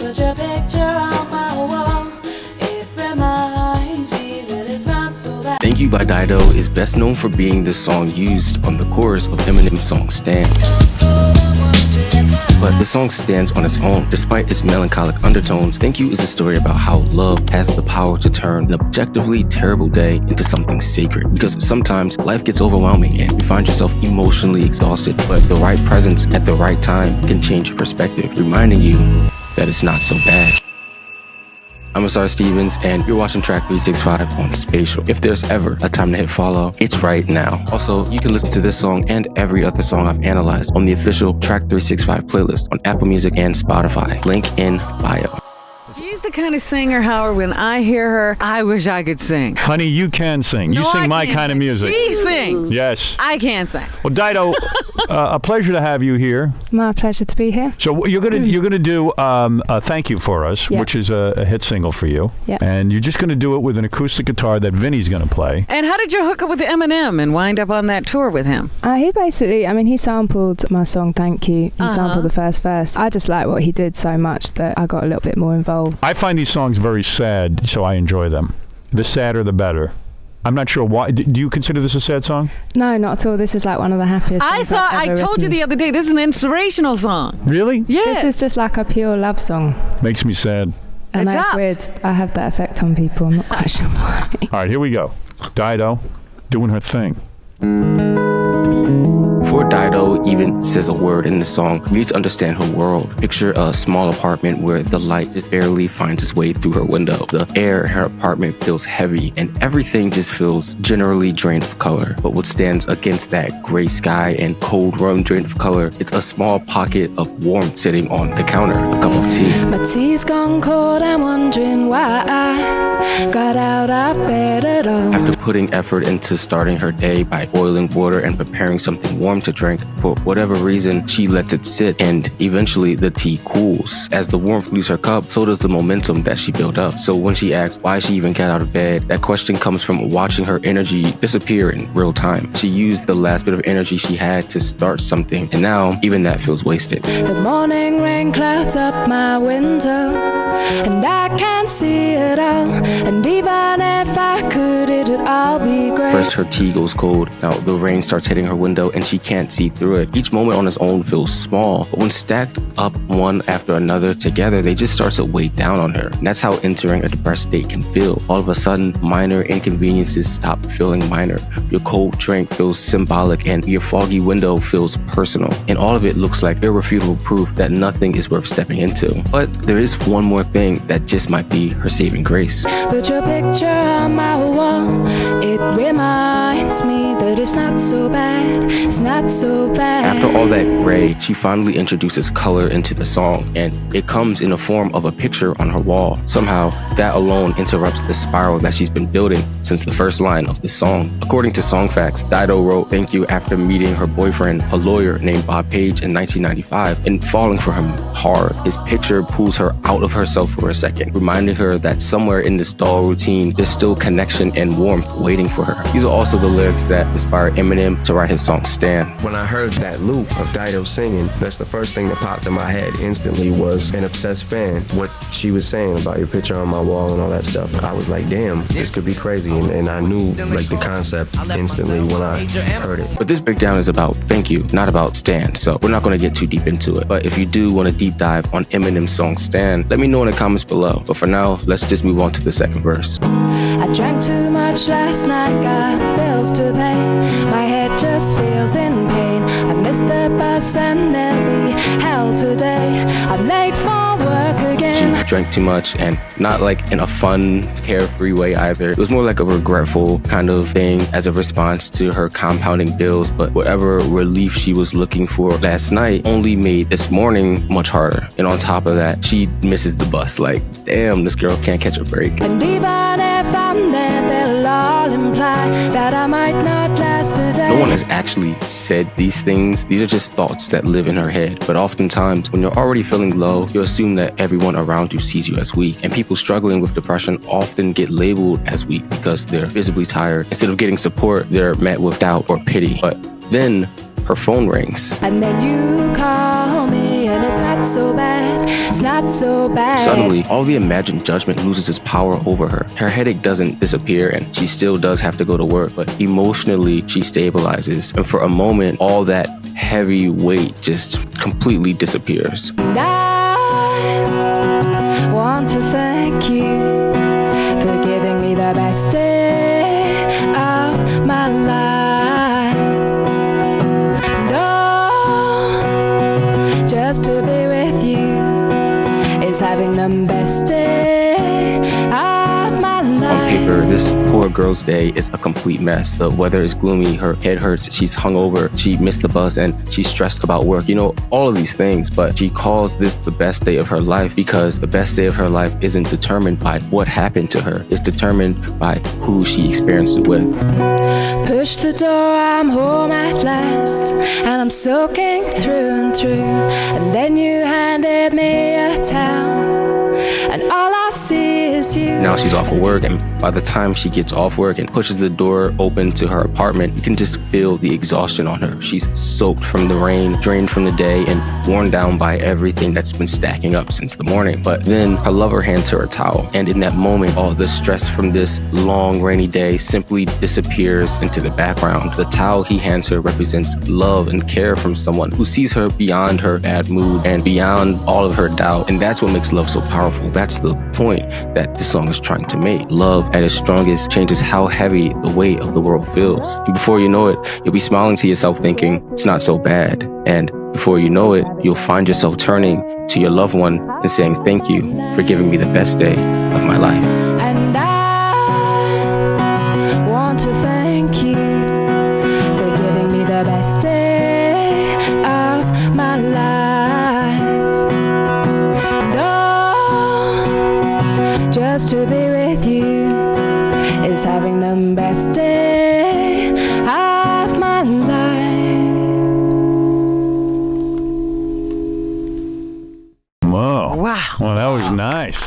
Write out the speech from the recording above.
Put your picture on my wall. It reminds me that it's not so bad. Thank You by Dido is best known for being the song used on the chorus of Eminem's song Stand. But the song stands on its own. Despite its melancholic undertones, Thank You is a story about how love has the power to turn an objectively terrible day into something sacred. Because sometimes life gets overwhelming and you find yourself emotionally exhausted, but the right presence at the right time can change your perspective, reminding you that it's not so bad. I'm Asar Stevens, and you're watching Track 365 on Spatial. If there's ever a time to hit follow, it's right now. Also, you can listen to this song and every other song I've analyzed on the official Track 365 playlist on Apple Music and Spotify. Link in bio. She's the kind of singer, Howard, when I hear her, I wish I could sing. Honey, you can sing. You No, sing I my can't kind of sing. music. She sings. Yes. I can't sing. Well, Dido, a pleasure to have you here. My pleasure to be here. So you're gonna do a Thank You for Us, Yeah. which is a hit single for you. Yeah. And you're just gonna do it with an acoustic guitar that Vinny's gonna play. And how did you hook up with Eminem and wind up on that tour with him? He basically, he sampled my song Thank You. He sampled the first verse. I just like what he did so much that I got a little bit more involved. I find these songs very sad, so I enjoy them. The sadder, the better. I'm not sure why. Do you consider this a sad song? No, not at all. This is like one of the happiest songs I've ever told you written. the other day, this is an inspirational song. Really? Yeah. This is just like a pure love song. Makes me sad. And It's that's up. weird. I have that effect on people. I'm not quite sure why. All right, here we go. Dido doing her thing. Before Dido even says a word in the song, we need to understand her world. Picture a small apartment where the light just barely finds its way through her window. The air in her apartment feels heavy and everything just feels generally drained of color. But what stands against that gray sky and cold room drained of color, it's a small pocket of warmth sitting on the counter, a cup of tea. My tea's gone cold, I'm wondering why I got out of bed at all. After putting effort into starting her day by boiling water and preparing something warm to drink, for whatever reason, she lets it sit and eventually the tea cools. As the warmth leaves her cup, so does the momentum that she built up. So when she asks why she even got out of bed, that question comes from watching her energy disappear in real time. She used the last bit of energy she had to start something, and now even that feels wasted. The morning rain clouds up my window, and I can't see it all. And even if I could, it'd all be great. First, her tea goes cold. Now, the rain starts hitting her window and she can't see through it. Each moment on its own feels small, but when stacked up one after another together, they just start to weigh down on her. And that's how entering a depressed state can feel. All of a sudden, minor inconveniences stop feeling minor. Your cold drink feels symbolic and your foggy window feels personal. And all of it looks like irrefutable proof that nothing is worth stepping into. But there is one more thing that just might be her saving grace. Put your picture on my wall. It reminds me that it's not so bad. It's not so bad. After all that gray, she finally introduces color into the song, and it comes in the form of a picture on her wall. Somehow, that alone interrupts the spiral that she's been building since the first line of the song. According to Songfacts, Dido wrote Thank You after meeting her boyfriend, a lawyer named Bob Page, in 1995, and falling for him hard. His picture pulls her out of herself for a second, reminding her that somewhere in this dull routine, there's still connection and warmth waiting for her. These are also the lyrics that inspired Eminem to write his song Stand. When I heard that loop of Dido singing, that's the first thing that popped in my head instantly was an obsessed fan. What she was saying about your picture on my wall and all that stuff. I was like, damn, this could be crazy. And I knew like the concept instantly when I heard it. But this breakdown is about Thank You, not about Stand, so we're not going to get too deep into it. But if you do want to deep dive on Eminem's song Stand, let me know in the comments below. But for now, let's just move on to the second verse. I drank too much last night, got bills to pay. My head just feels in pain. I missed the bus and then we held today. I'm late for work again. She drank too much, and not like in a fun, carefree way either. It was more like a regretful kind of thing as a response to her compounding bills, but whatever relief she was looking for last night only made this morning much harder. And on top of that, she misses the bus. Like, damn, this girl can't catch a break. And even if I'm there, they'll all imply that I might not last the day. No one has actually said these things. These are just thoughts that live in her head. But oftentimes, when you're already feeling low, you assume that everyone around you sees you as weak. And people struggling with depression often get labeled as weak because they're visibly tired. Instead of getting support, they're met with doubt or pity. But then her phone rings. And then you call me and it's not so bad, it's not so bad. Suddenly, all the imagined judgment loses its power over her. Her headache doesn't disappear and she still does have to go to work, but emotionally she stabilizes. And for a moment, all that heavy weight just completely disappears. And I want to thank you for giving me the best day of my life. No, just to be with you is having the best day of my life. On paper, this poor girl's day is a complete mess. The weather is gloomy, her head hurts, she's hungover, she missed the bus, and she's stressed about work. You know, all of these things, but she calls this the best day of her life because the best day of her life isn't determined by what happened to her. It's determined by who she experienced it with. Push the door, I'm home at last, and I'm soaking through and through. And then you handed me a towel, and all I see is you. Now she's off of work, and by the time she gets off work and pushes the door open to her apartment, you can just feel the exhaustion on her. She's soaked from the rain, drained from the day, and worn down by everything that's been stacking up since the morning. But then her lover hands her a towel, and in that moment, all the stress from this long rainy day simply disappears into the background. The towel he hands her represents love and care from someone who sees her beyond her bad mood and beyond all of her doubt. And that's what makes love so powerful. That's the point that this song is trying to make. Love at its strongest changes how heavy the weight of the world feels. And before you know it, you'll be smiling to yourself thinking, it's not so bad. And before you know it, you'll find yourself turning to your loved one and saying, thank you for giving me the best day of my life. And I want to thank you for giving me the best day of my life. No, just to be with you is having the best day of my life. Whoa. Wow. Well, that was nice.